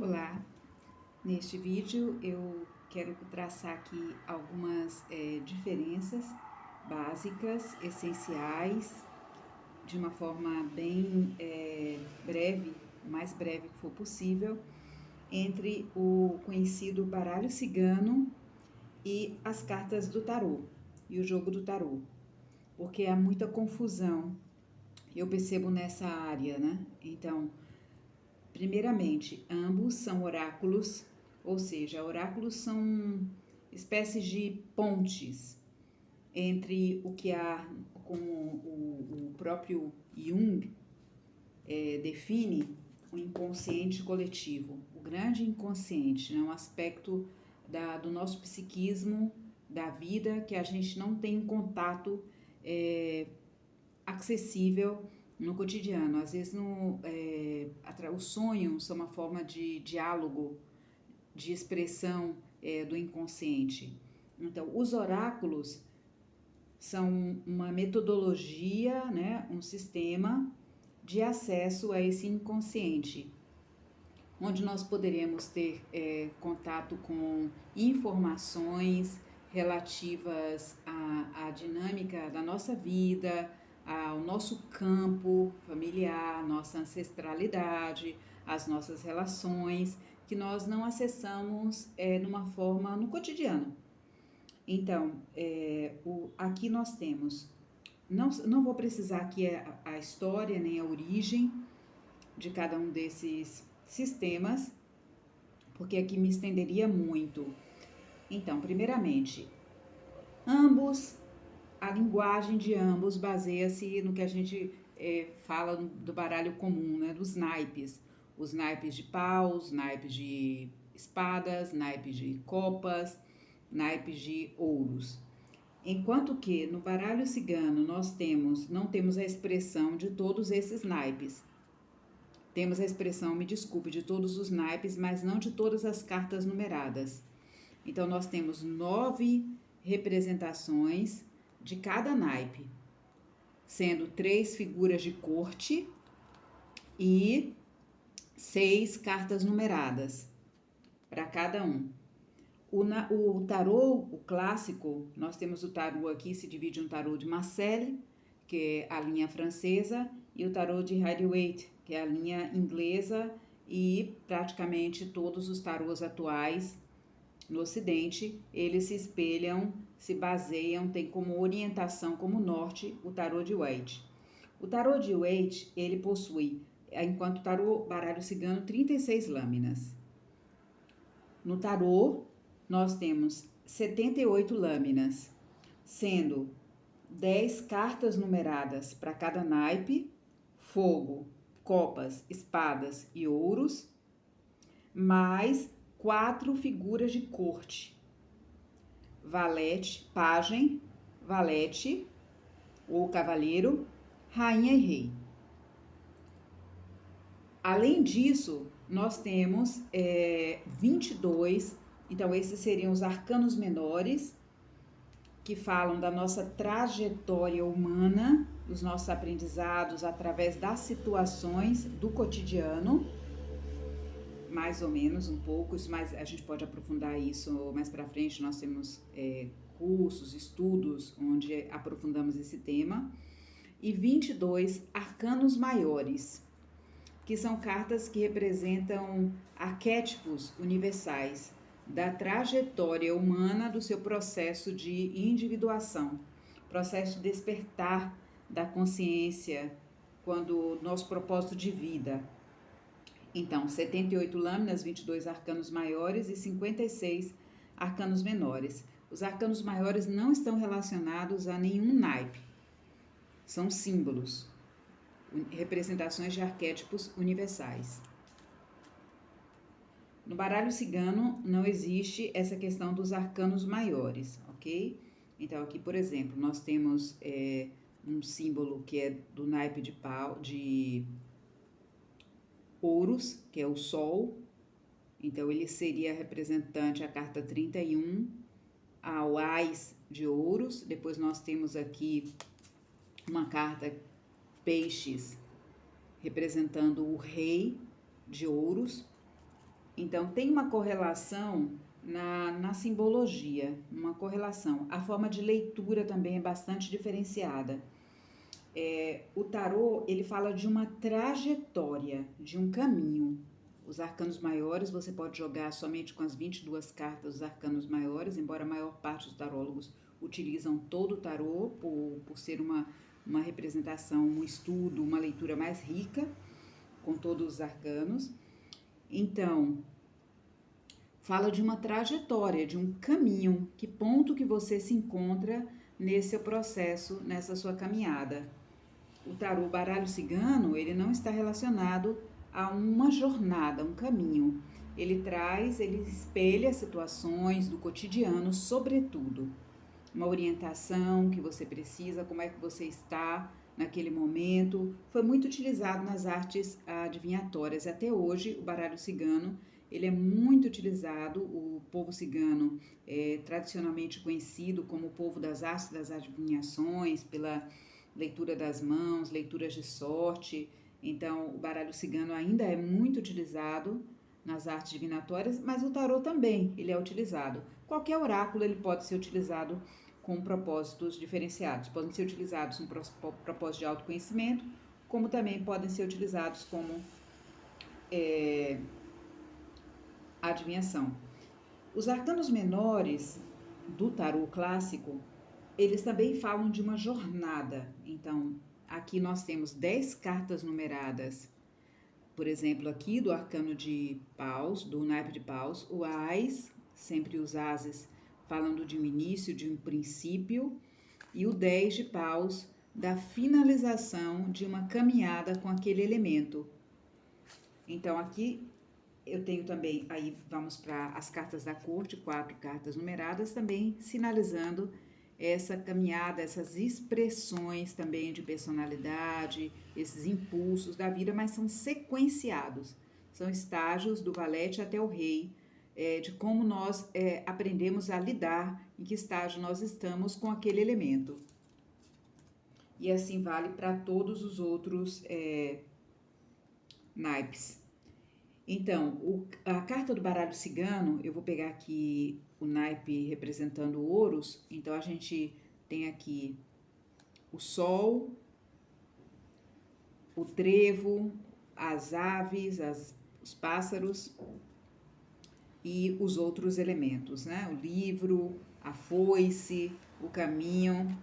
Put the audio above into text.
Olá, neste vídeo eu quero traçar aqui algumas diferenças básicas, essenciais, de uma forma bem breve, o mais breve que for possível, entre o conhecido baralho cigano e as cartas do tarô e o jogo do tarô, porque há muita confusão, eu percebo nessa área, né? Então, primeiramente, ambos são oráculos, ou seja, oráculos são espécies de pontes entre o que há, como o próprio Jung define, o inconsciente coletivo, o grande inconsciente, né? Um aspecto do nosso psiquismo, da vida, que a gente não tem um contato acessível no cotidiano. Às vezes os sonhos são uma forma de diálogo, de expressão do inconsciente. Então, os oráculos são uma metodologia, né, um sistema de acesso a esse inconsciente, onde nós poderemos ter contato com informações relativas à dinâmica da nossa vida, ao nosso campo familiar, nossa ancestralidade, as nossas relações, que nós não acessamos numa forma no cotidiano. Então, aqui nós temos, não vou precisar aqui a história nem a origem de cada um desses sistemas, porque aqui me estenderia muito. Então, primeiramente, a linguagem de ambos baseia-se no que a gente fala do baralho comum, né? Dos naipes. Os naipes de paus, naipes de espadas, naipes de copas, naipes de ouros. Enquanto que no baralho cigano não temos a expressão de todos esses naipes. Temos a expressão, me desculpe, de todos os naipes, mas não de todas as cartas numeradas. Então, nós temos 9 representações de cada naipe, sendo 3 figuras de corte e 6 cartas numeradas para cada um. O tarô, o clássico, nós temos o tarô aqui, se divide um tarô de Marseille, que é a linha francesa, e o tarô de Rider-Waite, que é a linha inglesa, e praticamente todos os tarôs atuais no Ocidente, eles se espelham, se baseiam, tem como orientação, como norte, o tarô de Waite. O tarô de Waite, ele possui, enquanto tarô baralho cigano, 36 lâminas. No tarô, nós temos 78 lâminas, sendo 10 cartas numeradas para cada naipe, fogo, copas, espadas e ouros, mais 4 figuras de corte, valete, pajem, valete ou cavaleiro, rainha e rei. Além disso, nós temos 22, então esses seriam os arcanos menores, que falam da nossa trajetória humana, dos nossos aprendizados através das situações do cotidiano, mais ou menos um pouco, mas a gente pode aprofundar isso mais para frente. Nós temos cursos, estudos onde aprofundamos esse tema. E 22 arcanos maiores, que são cartas que representam arquétipos universais da trajetória humana, do seu processo de individuação, processo de despertar da consciência, quando nosso propósito de vida. Então, 78 lâminas, 22 arcanos maiores e 56 arcanos menores. Os arcanos maiores não estão relacionados a nenhum naipe, são símbolos, representações de arquétipos universais. No baralho cigano não existe essa questão dos arcanos maiores, ok? Então, aqui, por exemplo, nós temos um símbolo que é do naipe de ouros, que é o sol. Então, ele seria representante a carta 31, ao ás de ouros. Depois nós temos aqui uma carta peixes, representando o rei de ouros. Então, tem uma correlação na simbologia, uma correlação. A forma de leitura também é bastante diferenciada. O tarô, ele fala de uma trajetória, de um caminho. Os arcanos maiores, você pode jogar somente com as 22 cartas dos arcanos maiores, embora a maior parte dos tarólogos utilizam todo o tarô por ser uma representação, um estudo, uma leitura mais rica, com todos os arcanos. Então, fala de uma trajetória, de um caminho, que ponto que você se encontra nesse seu processo, nessa sua caminhada. O tarô baralho cigano, ele não está relacionado a uma jornada, um caminho. Ele espelha situações do cotidiano, sobretudo. Uma orientação que você precisa, como é que você está naquele momento. Foi muito utilizado nas artes adivinhatórias. Até hoje, o baralho cigano, ele é muito utilizado. O povo cigano é tradicionalmente conhecido como o povo das artes das adivinhações, pela leitura das mãos, leituras de sorte. Então, o baralho cigano ainda é muito utilizado nas artes divinatórias, mas o tarô também, ele é utilizado. Qualquer oráculo ele pode ser utilizado com propósitos diferenciados. Podem ser utilizados com propósito de autoconhecimento, como também podem ser utilizados como adivinhação. Os arcanos menores do tarô clássico, eles também falam de uma jornada. Então, aqui nós temos 10 cartas numeradas. Por exemplo, aqui do arcano de paus, do naipe de paus, o ás, sempre os ases falando de um início, de um princípio, e o 10 de paus da finalização de uma caminhada com aquele elemento. Então, aqui eu tenho também, aí vamos para as cartas da corte, 4 cartas numeradas, também sinalizando essa caminhada, essas expressões também de personalidade, esses impulsos da vida, mas são sequenciados. São estágios do valete até o rei, de como nós aprendemos a lidar, em que estágio nós estamos com aquele elemento. E assim vale para todos os outros naipes. Então, a carta do baralho cigano, eu vou pegar aqui o naipe representando ouros. Então, a gente tem aqui o sol, o trevo, as aves, os pássaros e os outros elementos, né? O livro, a foice, o caminho.